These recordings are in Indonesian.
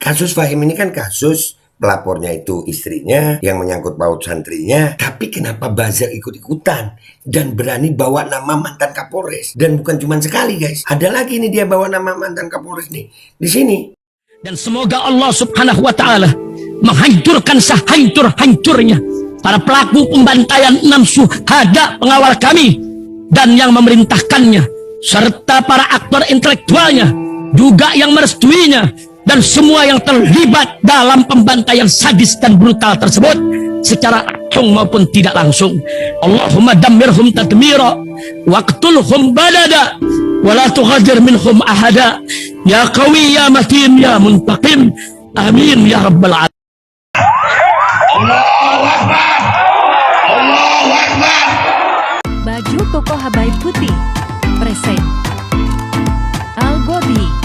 Kasus Fahim ini kan kasus pelapornya itu istrinya yang menyangkut paut santrinya. Tapi kenapa buzzer ikut-ikutan dan berani bawa nama mantan Kapolres? Dan bukan cuma sekali guys. Ada lagi nih dia bawa nama mantan Kapolres nih di sini. Dan semoga Allah Subhanahu wa taala menghancurkan sehancur-hancurnya para pelaku pembantaian 6 syuhada pengawal kami dan yang memerintahkannya, serta para aktor intelektualnya juga yang merestuinya, dan semua yang terlibat dalam pembantaian sadis dan brutal tersebut secara langsung maupun tidak langsung. Allahumma dammirhum tadmira waqtulhum balada wala tughadir minhum ahada ya qawi ya matin ya muntaqim amin ya rabbal alamin. Allahu Akbar, Allahu Akbar. Baju koko Habaib Putih present Al Gobi.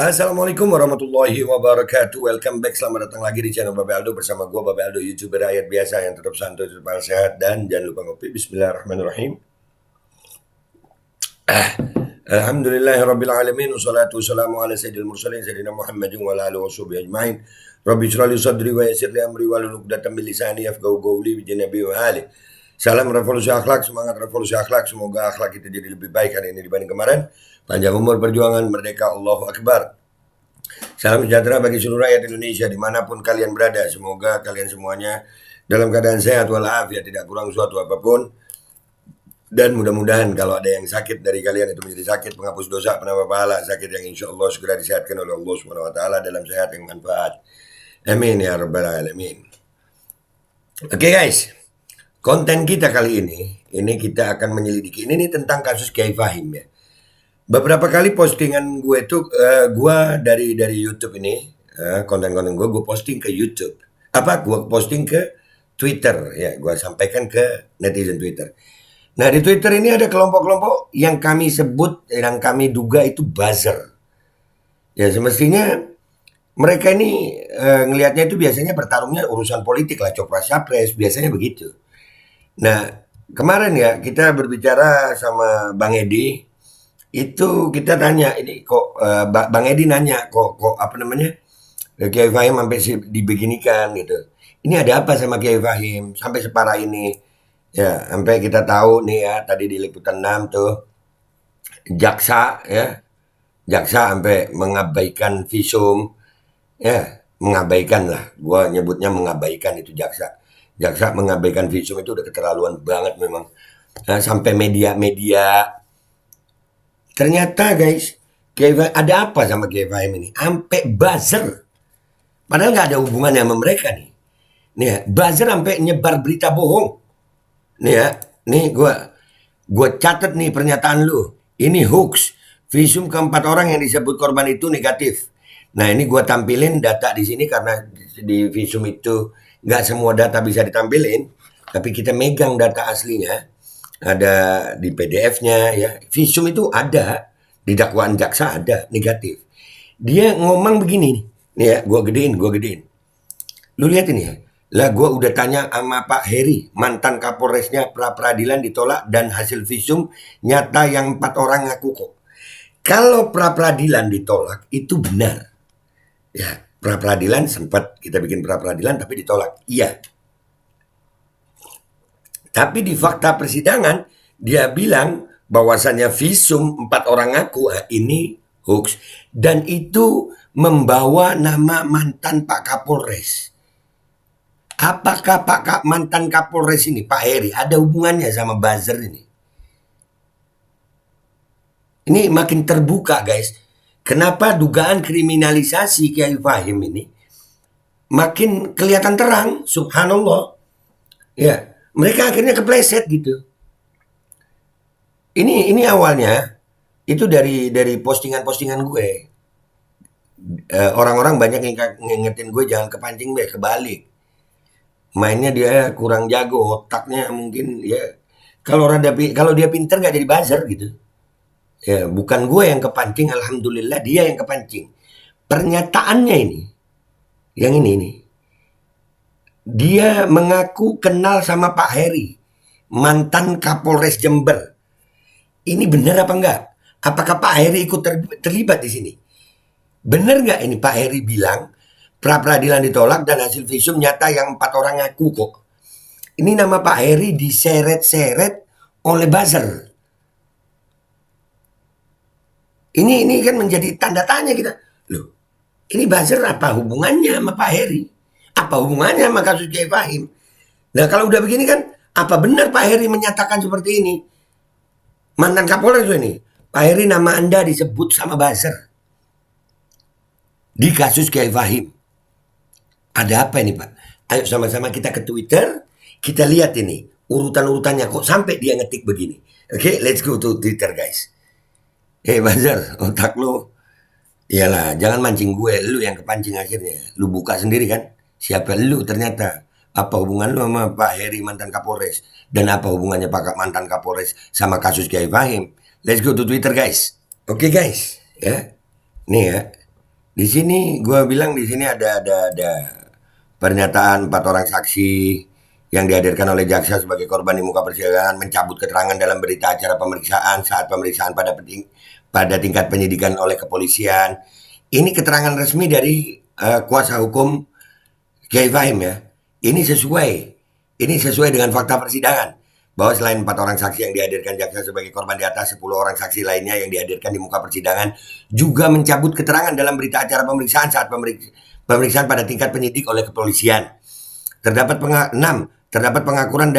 Assalamualaikum warahmatullahi wabarakatuh. Welcome back, selamat datang lagi di channel Babe Aldo bersama gue Babe Aldo, YouTuber rakyat biasa yang tetap santai, tetap sehat, dan jangan lupa ngopi. Bismillahirrahmanirrahim. Alhamdulillahirrabbilalamin. Wassalatu wassalamu ala sayyidil mursalin sayyidina Muhammadin wa ala alihi washabihi ajma'in. Rabbi shrah li sadri wa yassir li amri wahlul 'uqdatam min lisani yafqahu qawli bi janabi wa ali. Salam revolusi akhlak, semangat revolusi akhlak. Semoga akhlak kita jadi lebih baik hari ini dibanding kemarin. Panjang umur, perjuangan, merdeka, Allahu Akbar. Salam sejahtera bagi seluruh rakyat Indonesia dimanapun kalian berada. Semoga kalian semuanya dalam keadaan sehat walafiat, tidak kurang suatu apapun. Dan mudah-mudahan kalau ada yang sakit dari kalian itu menjadi sakit penghapus dosa, penambah pahala, sakit yang insya Allah segera disehatkan oleh Allah Subhanahu Wa Taala dalam sehat yang manfaat. Amin ya rabbal alamin. Oke guys, konten kita kali ini kita akan menyelidiki ini tentang kasus Kiai Fahim ya. Beberapa kali postingan gue itu gue dari YouTube ini konten-konten gue posting ke YouTube. Gue posting ke Twitter ya, gue sampaikan ke netizen Twitter. Nah di Twitter ini ada kelompok-kelompok yang kami sebut, yang kami duga itu buzzer. Ya semestinya mereka ini ngelihatnya itu biasanya bertarungnya urusan politik lah, copras-capres, biasanya begitu. Nah kemarin ya kita berbicara sama Bang Edi. Itu kita tanya ini kok Bang Edi nanya kok apa namanya Kiai Fahim sampai dibeginikan gitu. Ini ada apa sama Kiai Fahim sampai separah ini ya, sampai kita tahu nih ya tadi di liputan 6 tuh jaksa sampai mengabaikan visum ya, mengabaikan lah, gua nyebutnya mengabaikan itu jaksa mengabaikan visum itu udah keterlaluan banget memang. Nah, sampai media ternyata guys, ada apa sama Kiai Fahim ini? Sampai buzzer. Padahal nggak ada hubungannya sama mereka nih. Nih ya, buzzer sampai nyebar berita bohong. Nih ya, nih gue catat nih pernyataan lu. Ini hoax. Visum keempat orang yang disebut korban itu negatif. Nah ini gue tampilin data di sini karena di visum itu nggak semua data bisa ditampilin. Tapi kita megang data aslinya. Ada di PDF-nya ya. Visum itu ada, di dakwaan jaksa ada negatif. Dia ngomong begini nih ya, gua gedein. Lu lihat ini ya. Lah gua udah tanya sama Pak Heri, mantan Kapolresnya, pra peradilan ditolak dan hasil visum nyata yang 4 orang ngaku kok. Kalau pra peradilan ditolak itu benar. Ya, pra peradilan sempat kita bikin pra peradilan tapi ditolak. Iya. Tapi di fakta persidangan dia bilang bahwasannya visum 4 orang ngaku ini hoax dan itu membawa nama mantan Pak Kapolres. Apakah mantan Kapolres ini Pak Heri ada hubungannya sama buzzer ini? Ini makin terbuka guys. Kenapa dugaan kriminalisasi Kiai Fahim ini makin kelihatan terang, subhanallah. Ya. Mereka akhirnya kepleset gitu. Ini awalnya itu dari postingan-postingan gue. Orang-orang banyak ngingetin gue jangan kepancing kebalik. mainnya dia kurang jago, otaknya mungkin ya kalau dia pinter nggak jadi buzzer gitu. Ya, bukan gue yang kepancing, alhamdulillah dia yang kepancing. Pernyataannya ini, yang ini nih, dia mengaku kenal sama Pak Heri, mantan Kapolres Jember. Ini benar apa enggak? Apakah Pak Heri ikut terlibat di sini? Benar nggak ini Pak Heri bilang pra peradilan ditolak dan hasil visum nyata yang 4 orang ngaku kok. Ini nama Pak Heri diseret-seret oleh buzzer. Ini kan menjadi tanda tanya kita. Loh, ini buzzer apa hubungannya sama Pak Heri? Apa hubungannya sama kasus Kiai Fahim? Nah kalau udah begini kan, apa benar Pak Heri menyatakan seperti ini? Mantan Kapolres ini, Pak Heri nama Anda disebut sama buzzer di kasus Kiai Fahim. Ada apa ini Pak? Ayo sama-sama kita ke Twitter, kita lihat ini urutan-urutannya kok sampai dia ngetik begini. Oke, let's go to Twitter guys. Buzzer, otak lu, iyalah jangan mancing gue, lu yang kepancing akhirnya. Lu buka sendiri kan, siapa lu ternyata. Apa hubungan lu sama Pak Heri mantan Kapolres? Dan apa hubungannya Pak mantan Kapolres sama kasus Kiai Fahim? Let's go to Twitter guys. Oke guys, ya. Nih ya. Di sini gue bilang di sini ada pernyataan 4 orang saksi yang dihadirkan oleh jaksa sebagai korban di muka persidangan mencabut keterangan dalam berita acara pemeriksaan saat pemeriksaan pada tingkat penyidikan oleh kepolisian. Ini keterangan resmi dari kuasa hukum Kiai Fahim ya. Ini sesuai dengan fakta persidangan bahwa selain 4 orang saksi yang dihadirkan jaksa sebagai korban di atas, 10 orang saksi lainnya yang dihadirkan di muka persidangan juga mencabut keterangan dalam berita acara pemeriksaan saat pemeriksaan pada tingkat penyidik oleh kepolisian. Terdapat pengakuan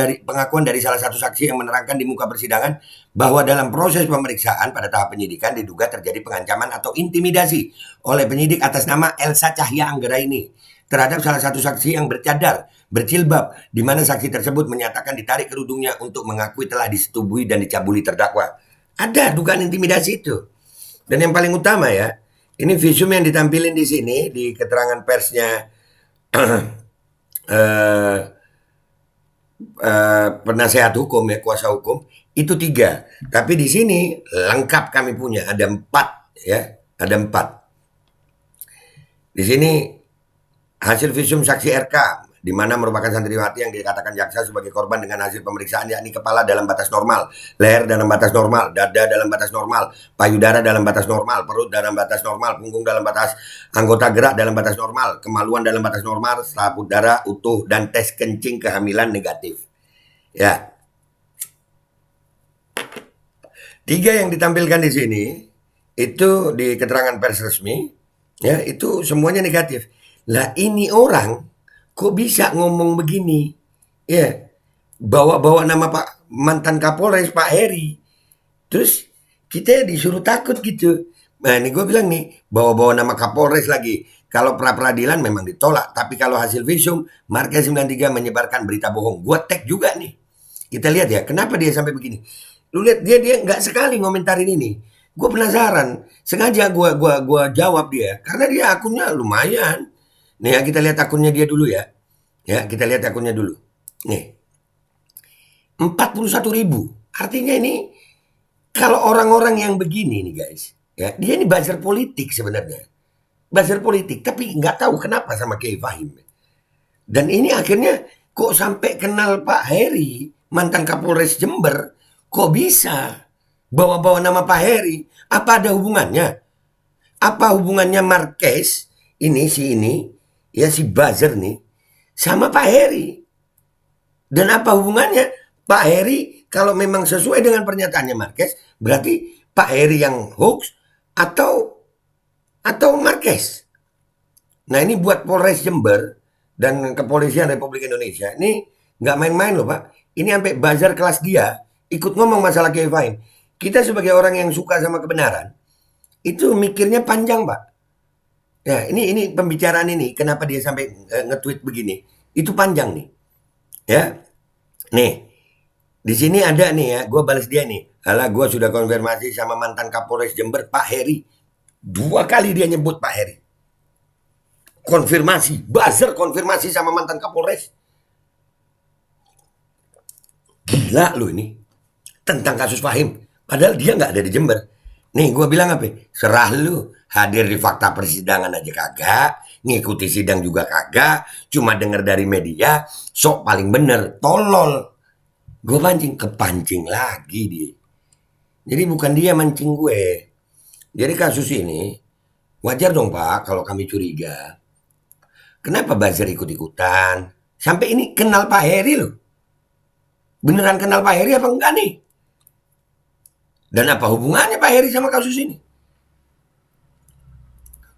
dari salah satu saksi yang menerangkan di muka persidangan bahwa dalam proses pemeriksaan pada tahap penyidikan diduga terjadi pengancaman atau intimidasi oleh penyidik atas nama Elsa Cahya Anggraini terhadap salah satu saksi yang berjilbab, di mana saksi tersebut menyatakan ditarik kerudungnya untuk mengakui telah disetubui dan dicabuli terdakwa. Ada dugaan intimidasi itu. Dan yang paling utama ya, ini visum yang ditampilin di sini di keterangan persnya penasehat hukum ya, kuasa hukum itu 3, tapi di sini lengkap kami punya ada 4 ya, ada 4 di sini hasil visum saksi RK di mana merupakan santriwati yang dikatakan jaksa sebagai korban dengan hasil pemeriksaan yakni kepala dalam batas normal, leher dalam batas normal, dada dalam batas normal, payudara dalam batas normal, perut dalam batas normal, punggung dalam batas, anggota gerak dalam batas normal, kemaluan dalam batas normal, selaput darah utuh dan tes kencing kehamilan negatif. Ya. 3 yang ditampilkan di sini itu di keterangan pers resmi ya, itu semuanya negatif. Lah ini orang kok bisa ngomong begini ya, bawa-bawa nama Pak mantan Kapolres Pak Heri, terus kita disuruh takut gitu. Nah ini gue bilang nih, bawa-bawa nama Kapolres lagi. Kalau pra peradilan memang ditolak, tapi kalau hasil visum Marquez 93 menyebarkan berita bohong. Gue tag juga nih, kita lihat ya kenapa dia sampai begini. Lu lihat dia nggak sekali ngomentarin ini. Gue penasaran, sengaja gue jawab dia karena dia akunnya lumayan. Nih ya, kita lihat akunnya dia dulu ya. Ya, kita lihat akunnya dulu. Nih. 41.000. Artinya ini kalau orang-orang yang begini nih guys, ya, dia ini buzzer politik sebenarnya. Buzzer politik, tapi nggak tahu kenapa sama Kiai Fahim. Dan ini akhirnya kok sampai kenal Pak Heri, mantan Kapolres Jember, kok bisa bawa-bawa nama Pak Heri? Apa ada hubungannya? Apa hubungannya Marquez ini ya si buzzer nih sama Pak Heri? Dan apa hubungannya Pak Heri kalau memang sesuai dengan pernyataannya Marquez, berarti Pak Heri yang hoax atau Marquez? Nah ini buat Polres Jember dan Kepolisian Republik Indonesia ini nggak main-main loh Pak. Ini sampai buzzer kelas dia ikut ngomong masalah Kiai Fahim. Kita sebagai orang yang suka sama kebenaran itu mikirnya panjang Pak. Ya, ini pembicaraan ini kenapa dia sampai nge-tweet begini? Itu panjang nih. Ya. Nih. Di sini ada nih ya, gue balas dia nih. Alah, gue sudah konfirmasi sama mantan Kapolres Jember Pak Heri. 2 kali dia nyebut Pak Heri. Konfirmasi, buzzer konfirmasi sama mantan Kapolres. Gila lu ini. Tentang kasus Fahim. Padahal dia nggak ada di Jember. Nih gue bilang apa? Serah lu. Hadir di fakta persidangan aja kagak. Ngikuti sidang juga kagak. Cuma denger dari media. Sok paling bener. Tolol. Gue kepancing lagi dia. Jadi bukan dia mancing gue. Jadi kasus ini wajar dong Pak kalau kami curiga. Kenapa buzzer ikut-ikutan? Sampai ini kenal Pak Heri loh. Beneran kenal Pak Heri apa enggak nih? Dan apa hubungannya Pak Heri sama kasus ini?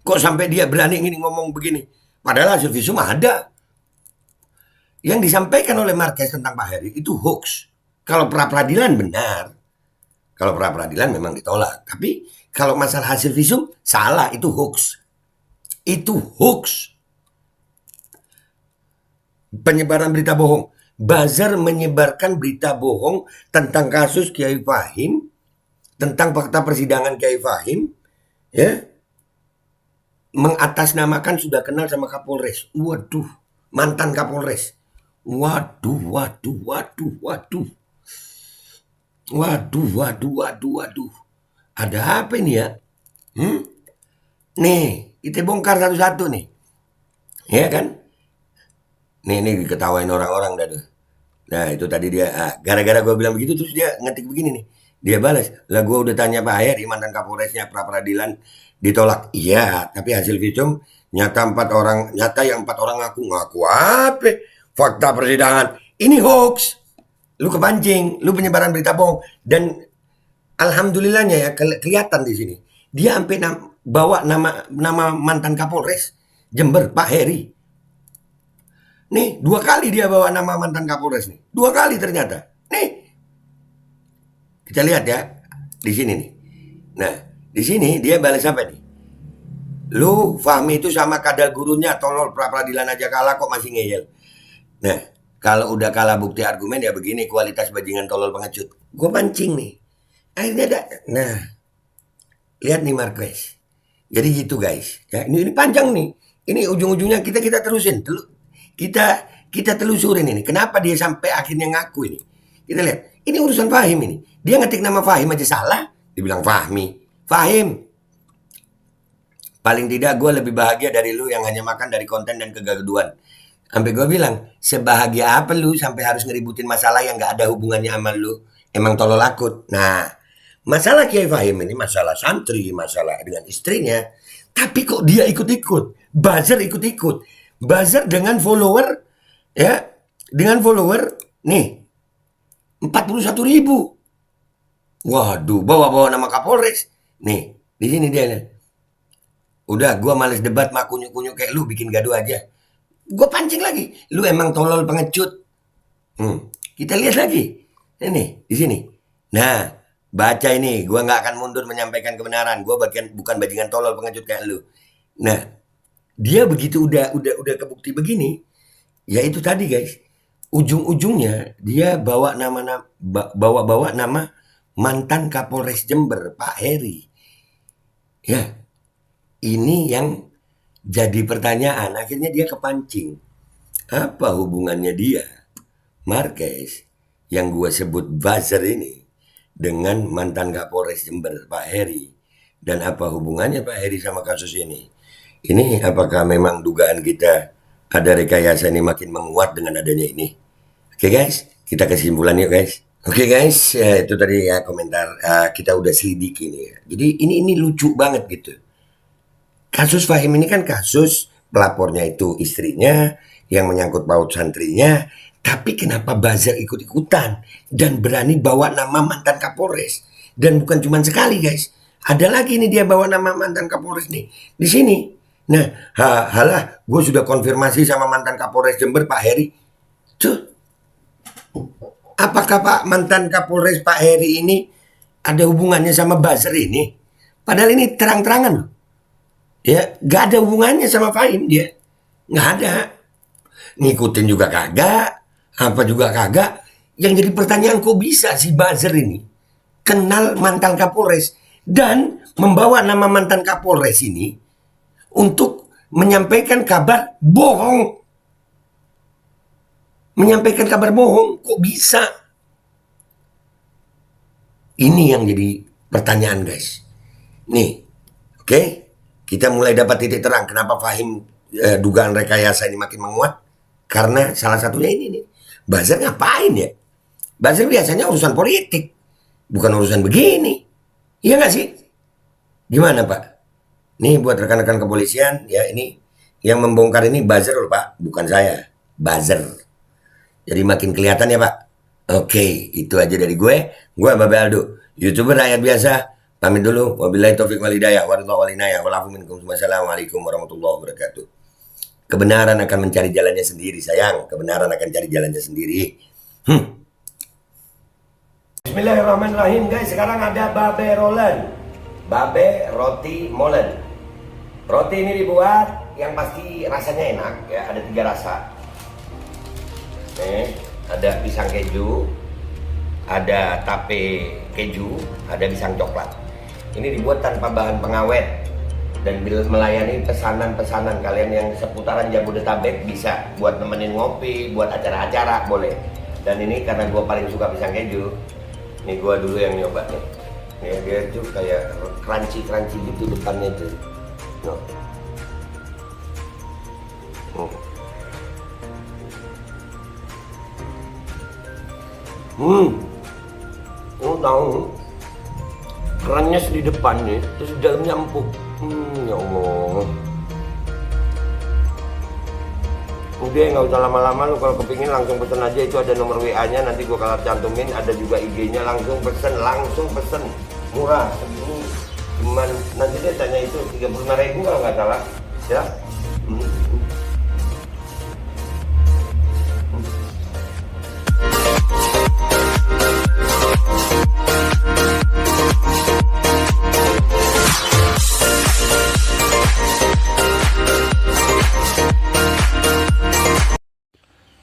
Kok sampai dia berani ini ngomong begini? Padahal hasil visum ada. Yang disampaikan oleh Marquez tentang Pak Heri itu hoax. Kalau pra-peradilan benar. Kalau pra-peradilan memang ditolak. Tapi kalau masalah hasil visum salah, itu hoax. Itu hoax. Penyebaran berita bohong. Buzzer menyebarkan berita bohong tentang kasus Kiai Fahim, tentang fakta persidangan Kiai Fahim, ya, mengatasnamakan sudah kenal sama Kapolres. Waduh, mantan Kapolres. Waduh. Ada apa ini ya? Nih, kita bongkar satu-satu nih. Ya kan? Nih diketawain orang-orang dah tuh. Nah itu tadi dia, gara-gara gue bilang begitu terus dia ngetik begini nih. Dia balas, lah gue udah tanya Pak Heri mantan Kapolresnya pra-peradilan ditolak. Iya, tapi hasil visum nyata yang empat orang ngaku apa? Fakta persidangan. Ini hoax. Lu kepancing, lu penyebaran berita bohong. Dan alhamdulillahnya ya kelihatan di sini. Dia sampai bawa nama mantan Kapolres Jember, Pak Heri. Nih, 2 kali dia bawa nama mantan Kapolres nih. 2 kali ternyata. Nih. Kita lihat ya di sini nih. Nah, di sini dia balas apa nih? Lu Fahmi itu sama kadal gurunya, tolol pra-peradilan aja kalah kok masih ngeyel. Nah, kalau udah kalah bukti argumen ya begini kualitas bajingan tolol pengecut. Gue pancing nih. Akhirnya ada. Nah, lihat nih Marquez. Jadi gitu guys. Ya, ini panjang nih. Ini ujung-ujungnya kita terusin. Kita telusurin ini. Kenapa dia sampai akhirnya ngaku ini? Kita lihat. Ini urusan Fahim ini. Dia ngetik nama Fahim aja salah. Dibilang Fahmi. Fahim. Paling tidak gue lebih bahagia dari lu yang hanya makan dari konten dan kegaduhan. Sampai gue bilang, sebahagia apa lu sampai harus ngeributin masalah yang gak ada hubungannya sama lu. Emang tolol akut. Nah, masalah Kiai Fahim ini masalah santri, masalah dengan istrinya. Tapi kok dia ikut-ikut. Buzzer ikut-ikut. Buzzer dengan follower, ya, dengan follower, nih, 41.000. Waduh, bawa nama Kapolres. Nih, di sini dia nih. Udah, gue males debat mak kunyuk-kunyuk kayak lu, bikin gaduh aja. Gue pancing lagi. Lu emang tolol pengecut. Kita lihat lagi. Ini, di sini. Nah, baca ini. Gue nggak akan mundur menyampaikan kebenaran. Gue bukan bajingan tolol pengecut kayak lu. Nah, dia begitu udah kebukti begini, ya itu tadi guys, ujung-ujungnya dia bawa nama mantan Kapolres Jember, Pak Heri. Ya, ini yang jadi pertanyaan. Akhirnya dia kepancing. Apa hubungannya dia, Marquez, yang gue sebut buzzer ini, dengan mantan Kapolres Jember, Pak Heri? Dan apa hubungannya Pak Heri sama kasus ini? Ini apakah memang dugaan kita ada rekayasa ini makin menguat dengan adanya ini? Oke guys, kita kesimpulan yuk guys. Oke guys, ya, itu tadi ya komentar kita udah selidiki nih ya. Jadi ini lucu banget gitu. Kasus Fahim ini kan kasus pelapornya itu istrinya yang menyangkut paut santrinya. Tapi kenapa buzzer ikut-ikutan dan berani bawa nama mantan Kapolres? Dan bukan cuma sekali guys. Ada lagi nih dia bawa nama mantan Kapolres nih. Di sini. Nah, halah, gue sudah konfirmasi sama mantan Kapolres Jember, Pak Heri. Tuh, apakah Pak mantan Kapolres Pak Heri ini ada hubungannya sama buzzer ini? Padahal ini terang-terangan. Ya, gak ada hubungannya sama Fahim dia. Gak ada. Ngikutin juga kagak. Apa juga kagak. Yang jadi pertanyaan, kok bisa si buzzer ini kenal mantan Kapolres dan membawa nama mantan Kapolres ini untuk menyampaikan kabar bohong. Menyampaikan kabar bohong, kok bisa? Ini yang jadi pertanyaan guys. Nih, oke, kita mulai dapat titik terang. Kenapa Fahim dugaan rekayasa ini makin menguat? Karena salah satunya ini nih. Buzzer ngapain ya? Buzzer biasanya urusan politik, bukan urusan begini. Iya nggak sih? Gimana Pak? Nih buat rekan-rekan kepolisian, ya ini yang membongkar ini buzzer loh Pak, bukan saya. Buzzer. Jadi makin kelihatan ya Pak. Oke, itu aja dari gue. Gue Babe Aldo, YouTuber rakyat biasa. Pamit dulu. Wabillahi taufiq wal hidayah. Wassalamualaikum warahmatullahi wabarakatuh. Kebenaran akan mencari jalannya sendiri, sayang. Kebenaran akan cari jalannya sendiri. Bismillahirrahmanirrahim, guys. Sekarang ada Babe Rolen. Babe Roti Molen. Roti ini dibuat yang pasti rasanya enak ya. Ada 3 rasa. Ada pisang keju, ada tape keju, ada pisang coklat. Ini dibuat tanpa bahan pengawet dan melayani pesanan-pesanan kalian yang seputaran Jabodetabek, bisa buat nemenin ngopi, buat acara-acara boleh. Dan ini karena gue paling suka pisang keju, nih gue dulu yang nyoba nih. Ya, dia tuh kayak crunchy gitu depannya tuh. No. Lu tahu kerannya di depan nih, terus di dalamnya empuk. Ya Allah. Udah nggak usah lama-lama, lu kalau kepingin langsung pesen aja, itu ada nomor WA-nya, nanti gua kalau cantumin, ada juga IG-nya, langsung pesen, murah. Ini cuman nanti dia tanya itu 35.000 kalau nggak salah, ya.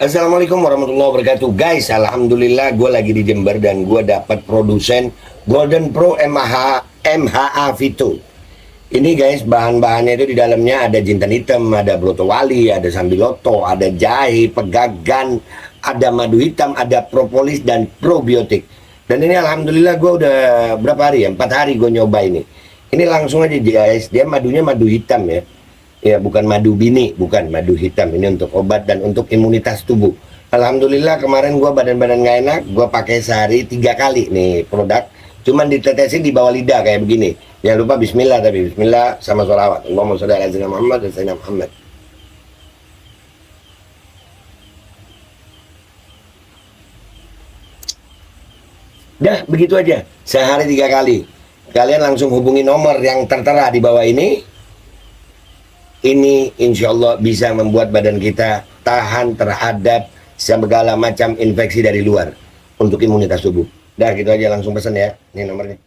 Assalamualaikum warahmatullahi wabarakatuh. Guys, alhamdulillah gue lagi di Jember dan gue dapat produsen Golden Pro MHA Vito. Ini guys, bahan-bahannya itu di dalamnya ada jintan hitam, ada broto wali, ada sambiloto, ada jahe, pegagan, ada madu hitam, ada propolis dan probiotik. Dan ini alhamdulillah gue udah berapa hari ya? 4 hari gue nyoba ini. Ini langsung aja guys, dia madunya madu hitam ya. Ya, bukan madu bini, bukan madu hitam. Ini untuk obat dan untuk imunitas tubuh. Alhamdulillah kemarin gua badan-badan nggak enak, gua pakai sehari 3 kali nih produk. Cuman ditetesin di bawah lidah kayak begini. Jangan lupa bismillah, tapi bismillah sama sholawat. Allahumma sholli ala sayyidina Muhammad dan sayyidina Muhammad. Dah, begitu aja. Sehari 3 kali. Kalian langsung hubungi nomor yang tertera di bawah ini. Ini insya Allah bisa membuat badan kita tahan terhadap segala macam infeksi dari luar untuk imunitas tubuh. Dah gitu aja, langsung pesan ya. Ini nomornya.